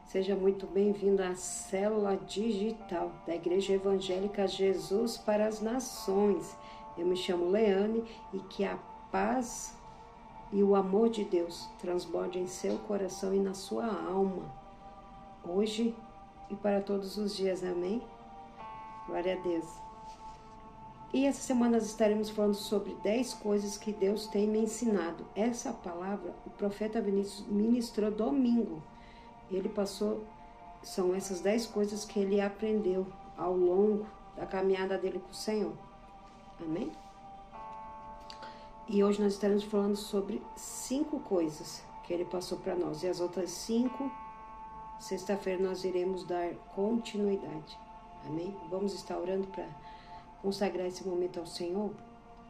Seja muito bem-vindo à célula digital da Igreja Evangélica Jesus para as Nações. Eu me chamo Leane e que a paz e o amor de Deus transborde em seu coração e na sua alma, hoje e para todos os dias. Amém? Glória a Deus. E essa semana nós estaremos falando sobre 10 coisas que Deus tem me ensinado. Essa palavra o profeta Vinícius ministrou domingo. Ele passou, são essas 10 coisas que ele aprendeu ao longo da caminhada dele com o Senhor. Amém? E hoje nós estaremos falando sobre 5 coisas que ele passou para nós. E as outras 5, sexta-feira nós iremos dar continuidade. Amém? Vamos estar orando para consagrar esse momento ao Senhor.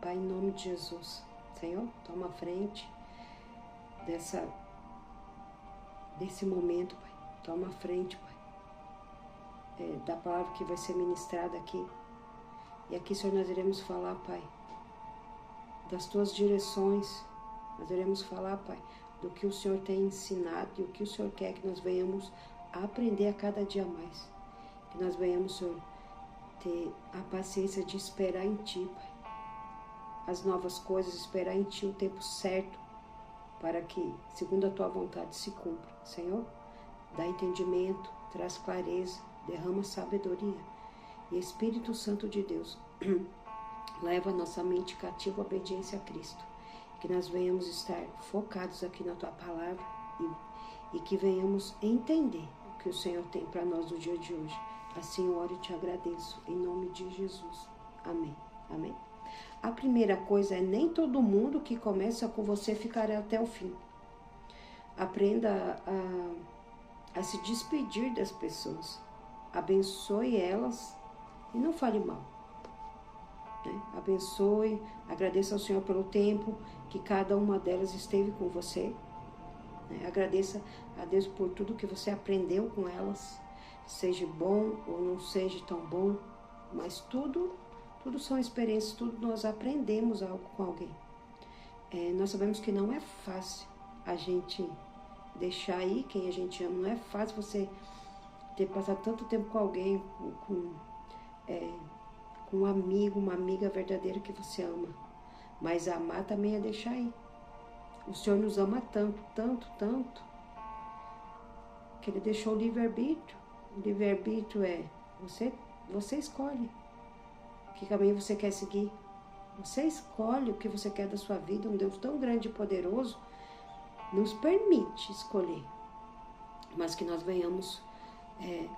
Pai, em nome de Jesus. Senhor, toma a frente desse momento, Pai. Toma a frente, Pai, da palavra que vai ser ministrada aqui. E aqui, Senhor, nós iremos falar, Pai, das Tuas direções. Nós iremos falar, Pai, do que o Senhor tem ensinado e o que o Senhor quer que nós venhamos a aprender a cada dia mais. Que nós venhamos, Senhor, ter a paciência de esperar em Ti, Pai. As novas coisas, esperar em Ti o tempo certo, para que, segundo a Tua vontade, se cumpra. Senhor, dá entendimento, traz clareza, derrama sabedoria. E Espírito Santo de Deus, leva a nossa mente cativa à obediência a Cristo. Que nós venhamos estar focados aqui na Tua palavra e que venhamos entender o que o Senhor tem para nós no dia de hoje. Assim eu oro e Te agradeço, em nome de Jesus. Amém. Amém. A primeira coisa é: nem todo mundo que começa com você ficará até o fim. Aprenda a se despedir das pessoas. Abençoe elas e não fale mal. Né? Abençoe, agradeça ao Senhor pelo tempo que cada uma delas esteve com você. Né? Agradeça a Deus por tudo que você aprendeu com elas. Seja bom ou não seja tão bom, mas tudo são experiências, tudo nós aprendemos algo com alguém. Nós sabemos que não é fácil a gente deixar aí quem a gente ama, não é fácil você ter passado tanto tempo com alguém, com um amigo, uma amiga verdadeira que você ama. Mas amar também é deixar aí. O Senhor nos ama tanto, tanto, tanto, que Ele deixou o livre-arbítrio. O livre-arbítrio é, você escolhe que caminho você quer seguir. Você escolhe o que você quer da sua vida. Um Deus tão grande e poderoso nos permite escolher. Mas que nós venhamos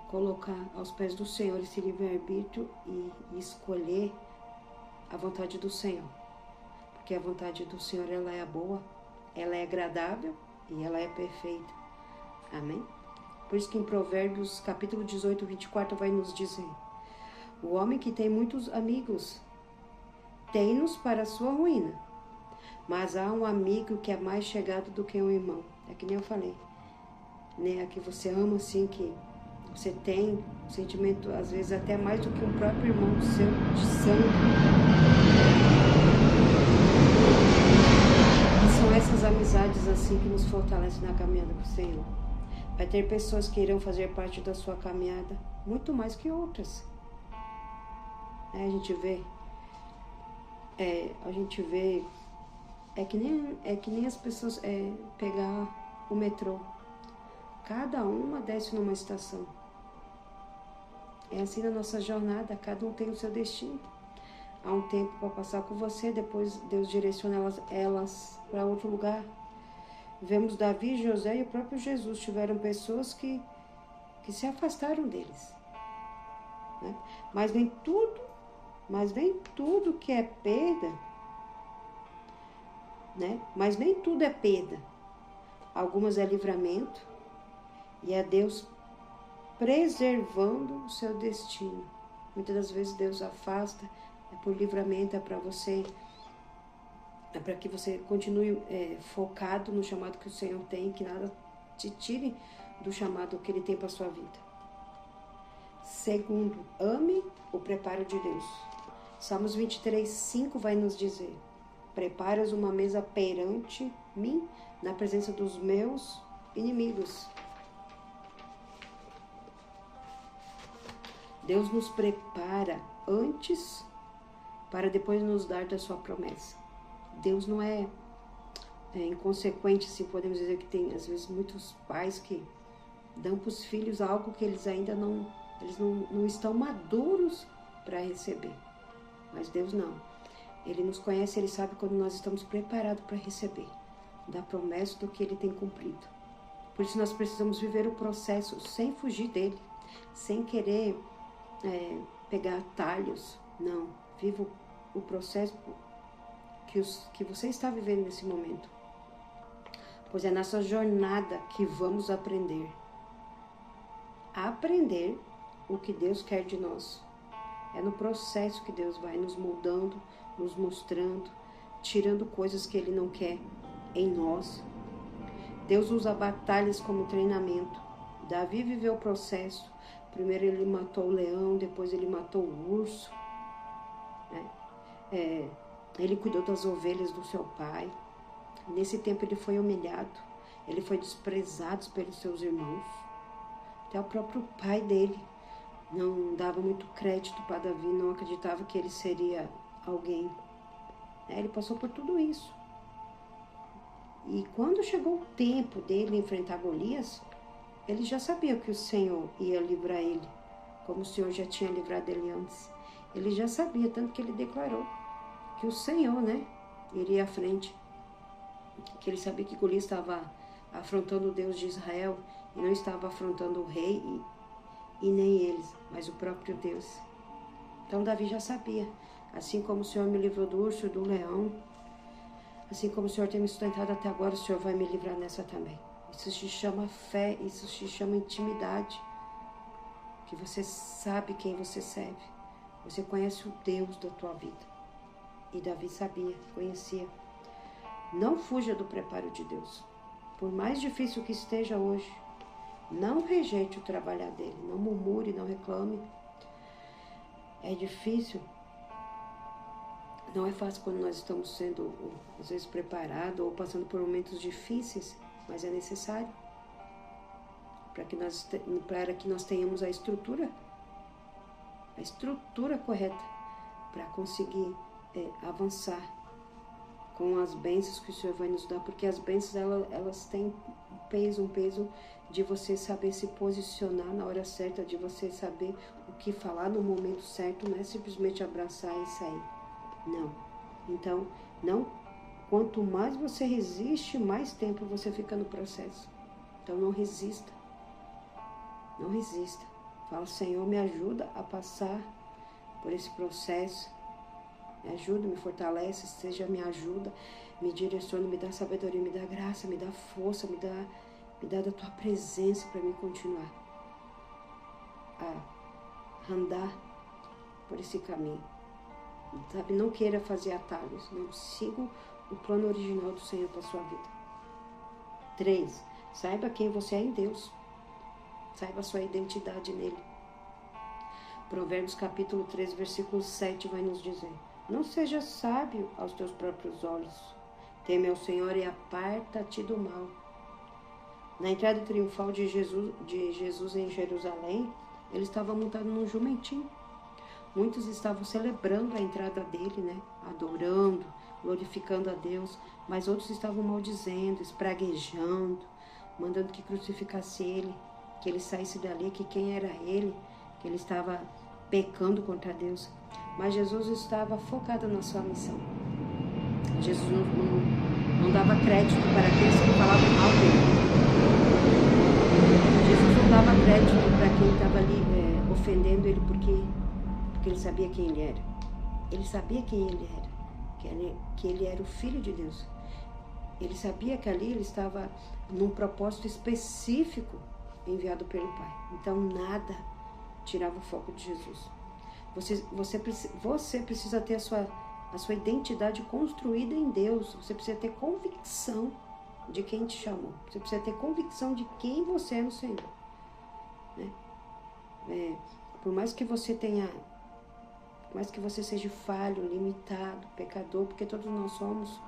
colocar aos pés do Senhor esse livre-arbítrio e escolher a vontade do Senhor. Porque a vontade do Senhor, ela é boa, ela é agradável e ela é perfeita. Amém? Por isso que em Provérbios, capítulo 18, 24, vai nos dizer: o homem que tem muitos amigos tem-nos para a sua ruína, mas há um amigo que é mais chegado do que um irmão. É que nem eu falei, né? A que você ama, assim, que você tem um sentimento, às vezes, até mais do que um próprio irmão seu de sangue. E são essas amizades, assim, que nos fortalecem na caminhada com o Senhor. Vai ter pessoas que irão fazer parte da sua caminhada muito mais que outras. A gente vê, é que nem as pessoas pegar o metrô. Cada uma desce numa estação. É assim na nossa jornada, cada um tem o seu destino. Há um tempo para passar com você, depois Deus direciona elas para outro lugar. Vemos Davi, José e o próprio Jesus tiveram pessoas que se afastaram deles. Né? Mas nem tudo que é perda, né? Mas nem tudo é perda. Algumas é livramento e é Deus preservando o seu destino. Muitas das vezes Deus afasta, é por livramento, é para você, é para que você continue focado no chamado que o Senhor tem, que nada te tire do chamado que Ele tem para a sua vida. Segundo, ame o preparo de Deus. Salmos 23, 5 vai nos dizer: preparas uma mesa perante mim, na presença dos meus inimigos. Deus nos prepara antes para depois nos dar da sua promessa. Deus não é inconsequente, se podemos dizer, que tem às vezes muitos pais que dão para os filhos algo que eles ainda não estão maduros para receber. Mas Deus não. Ele nos conhece, Ele sabe quando nós estamos preparados para receber da promessa do que Ele tem cumprido. Por isso nós precisamos viver o processo sem fugir dele, sem querer pegar atalhos. Não, viva o processo que você está vivendo nesse momento. Pois é nessa jornada que vamos aprender o que Deus quer de nós. É no processo que Deus vai nos moldando, nos mostrando, tirando coisas que Ele não quer em nós. Deus usa batalhas como treinamento. Davi viveu o processo. Primeiro ele matou o leão, depois ele matou o urso. Ele cuidou das ovelhas do seu pai. Nesse tempo ele foi humilhado. Ele foi desprezado pelos seus irmãos. Até o próprio pai dele não dava muito crédito para Davi, não acreditava que ele seria alguém. Ele passou por tudo isso. E quando chegou o tempo dele enfrentar Golias, ele já sabia que o Senhor ia livrar ele, como o Senhor já tinha livrado ele antes. Ele já sabia, tanto que ele declarou que o Senhor, iria à frente. Que ele sabia que Golias estava afrontando o Deus de Israel e não estava afrontando o rei e nem eles, mas o próprio Deus. Então Davi já sabia, assim como o Senhor me livrou do urso e do leão, assim como o Senhor tem me sustentado até agora, o Senhor vai me livrar nessa também. Isso se chama fé, isso se chama intimidade. Que você sabe quem você serve. Você conhece o Deus da tua vida. E Davi sabia, conhecia. Não fuja do preparo de Deus. Por mais difícil que esteja hoje, não rejeite o trabalhar dele. Não murmure, não reclame. É difícil. Não é fácil quando nós estamos sendo, às vezes, preparados ou passando por momentos difíceis, mas é necessário para que nós tenhamos a estrutura correta para conseguir avançar com as bênçãos que o Senhor vai nos dar, porque as bênçãos elas têm um peso de você saber se posicionar na hora certa, de você saber o que falar no momento certo, não é simplesmente abraçar e sair. Não. Então, quanto mais você resiste, mais tempo você fica no processo. Então, não resista. Não resista. Fala, Senhor, me ajuda a passar por esse processo. Me ajuda, me fortalece, seja me ajuda, me direciona, me dá sabedoria, me dá graça, me dá força, me dá da tua presença para me continuar a andar por esse caminho. Sabe, não queira fazer atalhos, não siga o plano original do Senhor para a sua vida. 3. Saiba quem você é em Deus. Saiba a sua identidade nele. Provérbios capítulo 3, versículo 7 vai nos dizer: não seja sábio aos teus próprios olhos. Teme ao Senhor e aparta-te do mal. Na entrada triunfal de Jesus em Jerusalém, ele estava montado num jumentinho. Muitos estavam celebrando a entrada dele, adorando, glorificando a Deus, mas outros estavam maldizendo, espraguejando, mandando que crucificasse ele, que ele saísse dali, que quem era ele, que ele estava pecando contra Deus. Mas Jesus estava focado na sua missão. Jesus não dava crédito para aqueles que falavam mal dele. Jesus não dava crédito para quem estava ali ofendendo ele, porque ele sabia quem ele era. Ele sabia quem ele era, que ele era o Filho de Deus. Ele sabia que ali ele estava num propósito específico enviado pelo Pai. Então nada tirava o foco de Jesus. Você precisa ter a sua identidade construída em Deus. Você precisa ter convicção de quem te chamou. Você precisa ter convicção de quem você é no Senhor. Por mais que você seja falho, limitado, pecador, porque todos nós somos,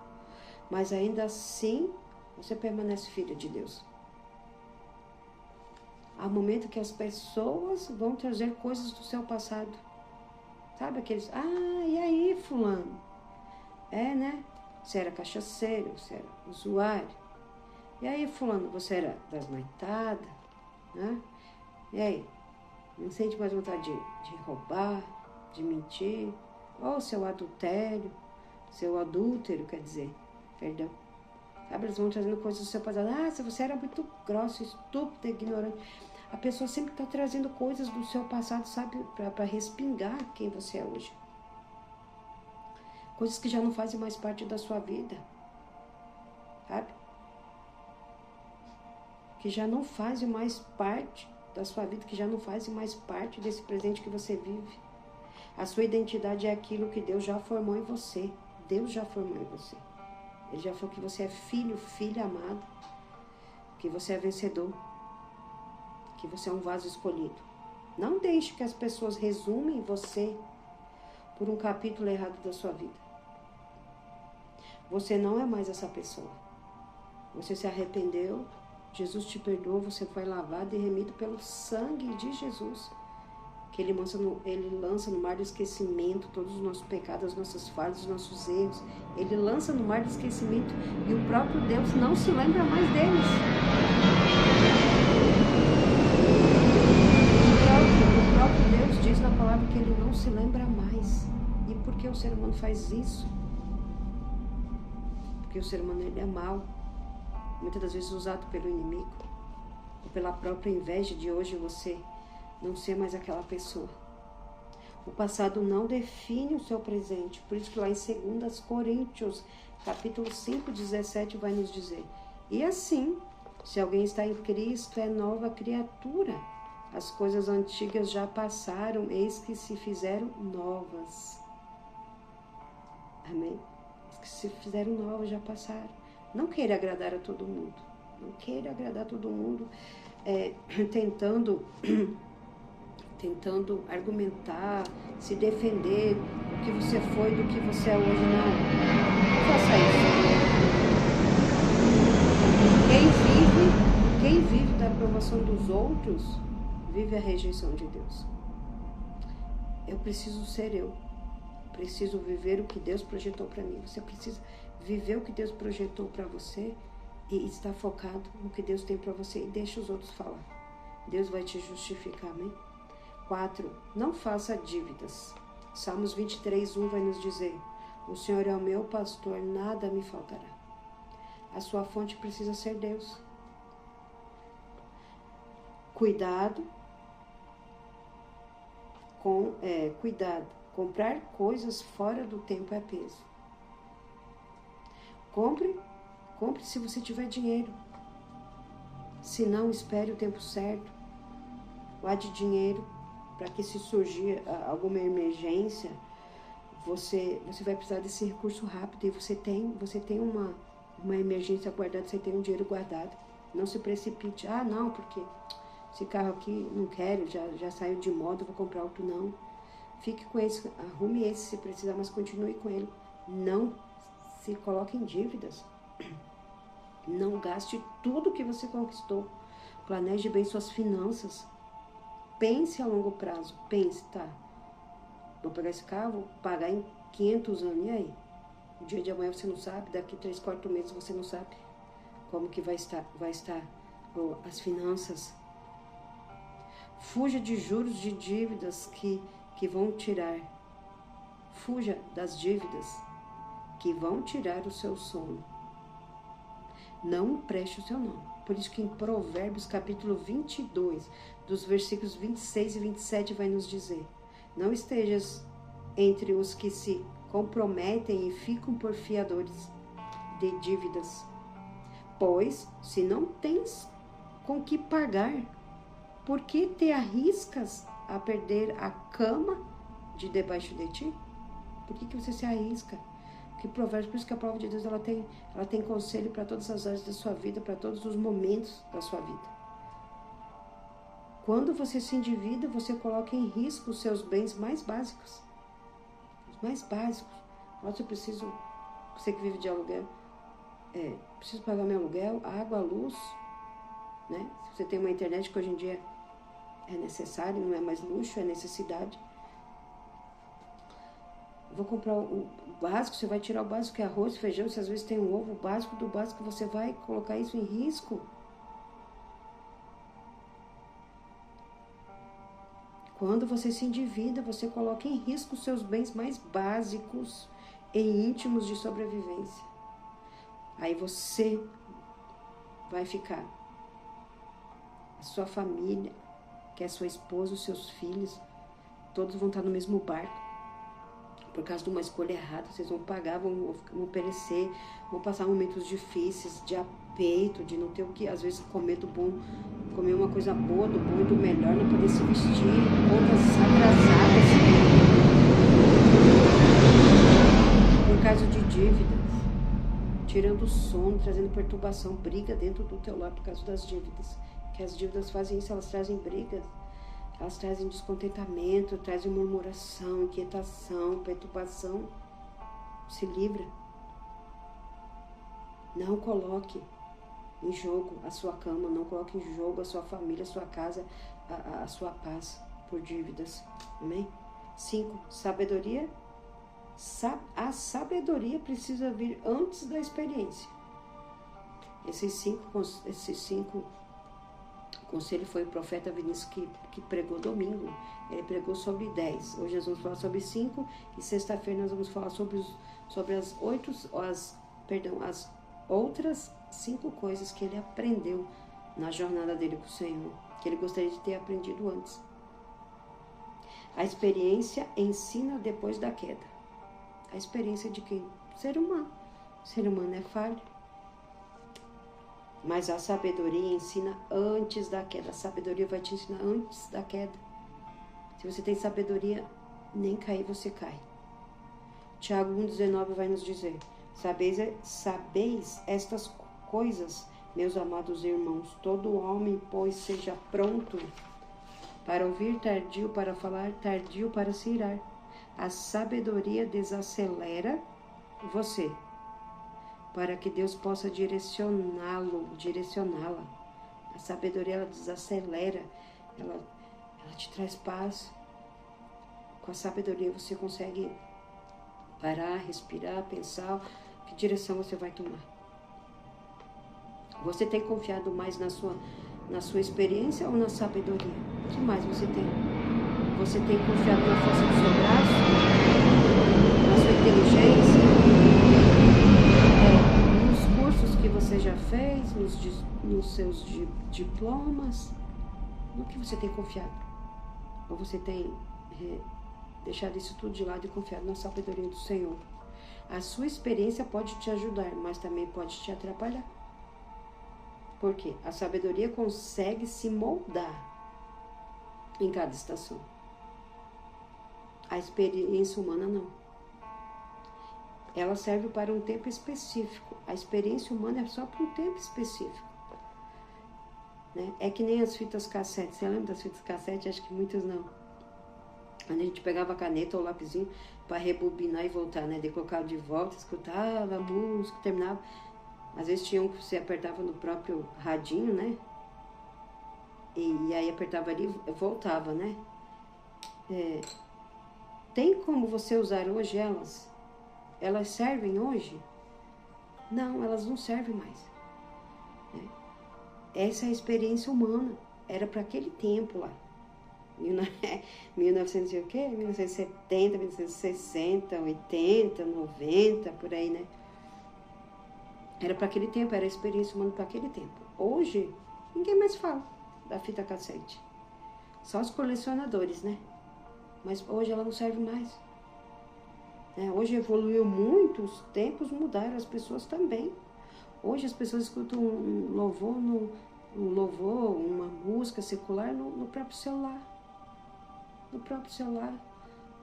mas ainda assim você permanece filho de Deus. Há momento que as pessoas vão trazer coisas do seu passado. Sabe aqueles, e aí fulano? Né? Você era cachaceiro, você era usuário. E aí fulano, você era das noitadas, né? E aí? Não sente mais vontade de roubar, de mentir? Ou seu adultério, seu adúltero, quer dizer, perdão. Sabe, eles vão trazendo coisas do seu passado. Se você era muito grosso, estúpido, ignorante. A pessoa sempre está trazendo coisas do seu passado, sabe, para respingar quem você é hoje. Coisas que já não fazem mais parte da sua vida, sabe? Que já não fazem mais parte da sua vida, que já não fazem mais parte desse presente que você vive. A sua identidade é aquilo que Deus já formou em você. Deus já formou em você. Ele já falou que você é filho, filha amada, que você é vencedor, que você é um vaso escolhido. Não deixe que as pessoas resumem você por um capítulo errado da sua vida. Você não é mais essa pessoa. Você se arrependeu, Jesus te perdoou, você foi lavado e remido pelo sangue de Jesus, que ele lança no mar do esquecimento todos os nossos pecados, as nossas falhas, os nossos erros. Ele lança no mar do esquecimento e o próprio Deus não se lembra mais deles. O próprio Deus diz na palavra que ele não se lembra mais. E por que o ser humano faz isso? Porque o ser humano ele é mau, muitas das vezes usado pelo inimigo, ou pela própria inveja de hoje você não ser mais aquela pessoa. O passado não define o seu presente. Por isso que lá em 2 Coríntios, capítulo 5, 17, vai nos dizer: e assim, se alguém está em Cristo, é nova criatura. As coisas antigas já passaram, eis que se fizeram novas. Amém? As que se fizeram novas já passaram. Não queira agradar a todo mundo. Não queira agradar a todo mundo, tentando argumentar, se defender do que você foi, do que você é hoje. Não faça isso. Quem vive da aprovação dos outros, vive a rejeição de Deus. Eu preciso ser eu. Preciso viver o que Deus projetou para mim. Você precisa viver o que Deus projetou para você e estar focado no que Deus tem para você. E deixa os outros falar. Deus vai te justificar, amém? 4. Não faça dívidas. Salmos 23, 1 vai nos dizer: o Senhor é o meu pastor, nada me faltará. A sua fonte precisa ser Deus. Cuidado. Cuidado. Comprar coisas fora do tempo é peso. Compre se você tiver dinheiro. Se não, espere o tempo certo. Guarde dinheiro para que, se surgir alguma emergência, você vai precisar desse recurso rápido. E você tem uma emergência guardada, você tem um dinheiro guardado. Não se precipite. Não, porque esse carro aqui não quero, já saiu de moda, vou comprar outro. Não. Fique com esse, arrume esse se precisar, mas continue com ele. Não se coloque em dívidas. Não gaste tudo que você conquistou. Planeje bem suas finanças. Pense a longo prazo. Pense, vou pegar esse carro, vou pagar em 500 anos. E aí? O dia de amanhã você não sabe, daqui 3, 4 meses você não sabe como que vai estar as finanças. Fuja de juros de dívidas que vão tirar. Fuja das dívidas que vão tirar o seu sono. Não empreste o seu nome. Por isso que em Provérbios, capítulo 22, dos versículos 26 e 27, vai nos dizer: não estejas entre os que se comprometem e ficam por fiadores de dívidas. Pois, se não tens com que pagar, por que te arriscas a perder a cama de debaixo de ti? Por que você se arrisca? Que Provérbios, por isso que a palavra de Deus ela tem conselho para todas as áreas da sua vida, para todos os momentos da sua vida. Quando você se endivida, você coloca em risco os seus bens mais básicos. Os mais básicos. Nossa, você que vive de aluguel, preciso pagar meu aluguel, água, luz, né? Se você tem uma internet que hoje em dia é necessário, não é mais luxo, é necessidade. Vou comprar o básico, você vai tirar o básico que é arroz, feijão, se às vezes tem um ovo, o básico do básico, você vai colocar isso em risco. Quando você se endivida, você coloca em risco os seus bens mais básicos e íntimos de sobrevivência. Aí você vai ficar, a sua família, que é a sua esposa, os seus filhos, todos vão estar no mesmo barco. Por causa de uma escolha errada, vocês vão pagar, vão perecer, vão passar momentos difíceis, de apeito, de não ter o que, às vezes, comer do bom, comer uma coisa boa, do bom e do melhor, não poder se vestir, contas atrasadas, por causa de dívidas, tirando o sono, trazendo perturbação, briga dentro do teu lar por causa das dívidas. Que as dívidas fazem isso, elas trazem brigas. Elas trazem descontentamento, trazem murmuração, inquietação, perturbação. Se livra. Não coloque em jogo a sua cama, não coloque em jogo a sua família, a sua casa, a sua paz por dívidas. Amém? 5. Sabedoria. A sabedoria precisa vir antes da experiência. Esses cinco o conselho foi o profeta Vinícius que pregou domingo. Ele pregou sobre 10. Hoje nós vamos falar sobre 5 e sexta-feira nós vamos falar sobre as outras 5 coisas que ele aprendeu na jornada dele com o Senhor, que ele gostaria de ter aprendido antes. A experiência ensina depois da queda. A experiência de quem? Ser humano. O ser humano é falho. Mas a sabedoria ensina antes da queda. A sabedoria vai te ensinar antes da queda. Se você tem sabedoria, nem cair você cai. Tiago 1,19 vai nos dizer: sabeis estas coisas, meus amados irmãos. Todo homem, pois, seja pronto para ouvir, tardio para falar, tardio para se irar. A sabedoria desacelera você, para que Deus possa direcioná-la. A sabedoria, ela desacelera, ela te traz paz. Com a sabedoria você consegue parar, respirar, pensar que direção você vai tomar. Você tem confiado mais na sua experiência ou na sabedoria? O que mais você tem? Você tem confiado na força do seu braço? Na sua inteligência? Nos cursos que você já fez? Nos seus diplomas? No que você tem confiado? Ou você tem deixado isso tudo de lado e confiado na sabedoria do Senhor? A sua experiência pode te ajudar, mas também pode te atrapalhar. Por quê? A sabedoria consegue se moldar em cada estação. A experiência humana não. Ela serve para um tempo específico. A experiência humana é só para um tempo específico. Né? É que nem as fitas cassete. Você lembra das fitas cassete? Acho que muitas não. Quando a gente pegava a caneta ou o lapisinho para rebobinar e voltar, né? De colocar de volta, escutava a música, terminava. Às vezes tinha um que você apertava no próprio radinho, né? E aí apertava ali e voltava, né? Tem como você usar hoje elas? Elas servem hoje? Não, elas não servem mais. Né? Essa é a experiência humana. Era para aquele tempo lá. 1900 e o quê? 1970, 1960, 80, 90, por aí, né? Era para aquele tempo, era a experiência humana para aquele tempo. Hoje, ninguém mais fala da fita cassete. Só os colecionadores, né? Mas hoje ela não serve mais. Hoje evoluiu muito, os tempos mudaram, as pessoas também. Hoje as pessoas escutam um louvor, uma música secular no próprio celular. No próprio celular.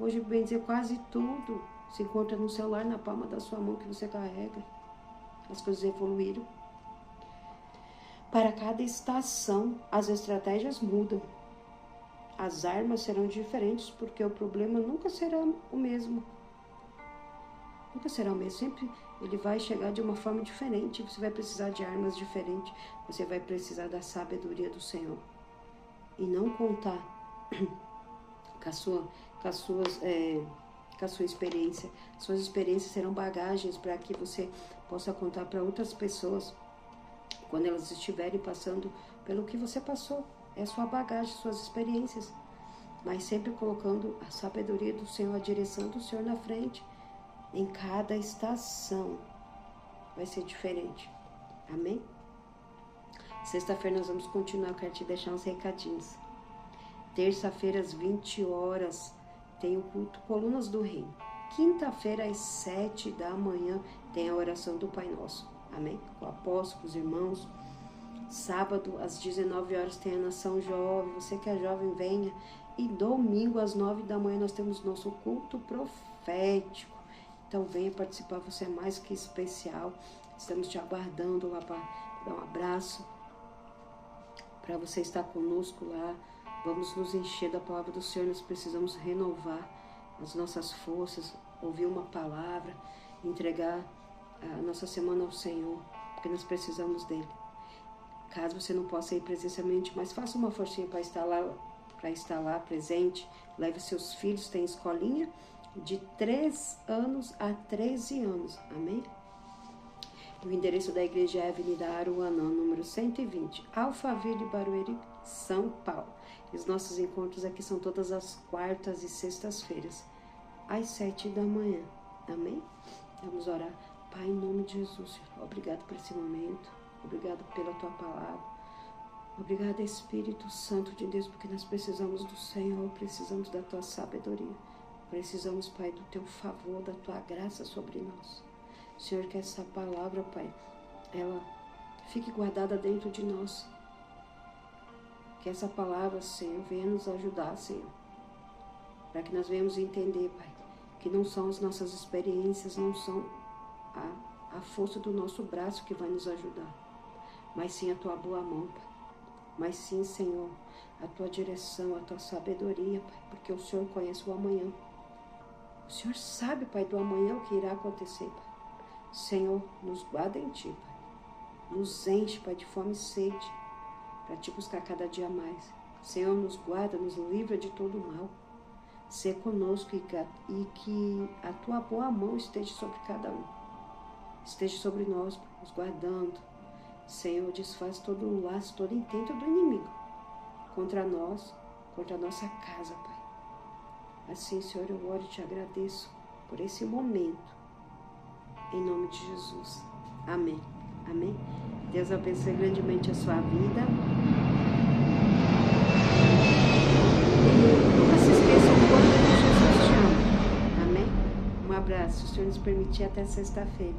Hoje, bem dizer, quase tudo se encontra no celular, na palma da sua mão que você carrega. As coisas evoluíram. Para cada estação, as estratégias mudam. As armas serão diferentes, porque o problema nunca será o mesmo. Nunca será o mesmo. Sempre ele vai chegar de uma forma diferente. Você vai precisar de armas diferentes. Você vai precisar da sabedoria do Senhor. E não contar com a sua experiência. Suas experiências serão bagagens para que você possa contar para outras pessoas quando elas estiverem passando pelo que você passou. É sua bagagem, suas experiências. Mas sempre colocando a sabedoria do Senhor, a direção do Senhor na frente. Em cada estação vai ser diferente. Amém? Sexta-feira nós vamos continuar. Eu quero te deixar uns recadinhos. Terça-feira às 20 horas tem o culto Colunas do Reino. Quinta-feira às 7 da manhã tem a oração do Pai Nosso. Amém? Com o apóstolo, com os irmãos. Sábado às 19 horas tem a Nação Jovem. Você que é jovem, venha. E domingo às 9 da manhã nós temos nosso culto profético. Então venha participar, você é mais que especial. Estamos te aguardando lá para dar um abraço, para você estar conosco lá. Vamos nos encher da palavra do Senhor. Nós precisamos renovar as nossas forças, ouvir uma palavra, entregar a nossa semana ao Senhor, porque nós precisamos dele. Caso você não possa ir presencialmente, mas faça uma forcinha para estar lá presente. Leve seus filhos, tem escolinha de 3 anos a 13 anos. Amém? O endereço da igreja é Avenida Aruanã, número 120, Alphaville, Barueri, São Paulo. E os nossos encontros aqui são todas as quartas e sextas-feiras, às 7 da manhã. Amém? Vamos orar. Pai, em nome de Jesus, Senhor, obrigado por esse momento. Obrigado pela tua palavra. Obrigado, Espírito Santo de Deus, porque nós precisamos do Senhor, precisamos da tua sabedoria. Precisamos, Pai, do teu favor, da tua graça sobre nós. Senhor, que essa palavra, Pai, ela fique guardada dentro de nós. Que essa palavra, Senhor, venha nos ajudar, Senhor. Para que nós venhamos entender, Pai, que não são as nossas experiências, não são a força do nosso braço que vai nos ajudar. Mas sim a tua boa mão, Pai. Mas sim, Senhor, a tua direção, a tua sabedoria, Pai. Porque o Senhor conhece o amanhã. O Senhor sabe, Pai, do amanhã o que irá acontecer, Pai. Senhor, nos guarda em Ti, Pai. Nos enche, Pai, de fome e sede, para Te buscar cada dia mais. Senhor, nos guarda, nos livra de todo o mal. Sê conosco e que a Tua boa mão esteja sobre cada um. Esteja sobre nós, Pai, nos guardando. Senhor, desfaz todo o laço, todo intento do inimigo contra nós, contra a nossa casa, Pai. Assim, Senhor, eu oro e Te agradeço por esse momento. Em nome de Jesus. Amém. Amém. Deus abençoe grandemente a sua vida. Nunca se esqueça o quanto Jesus te ama. Amém. Um abraço. Se o Senhor nos permitir, até sexta-feira.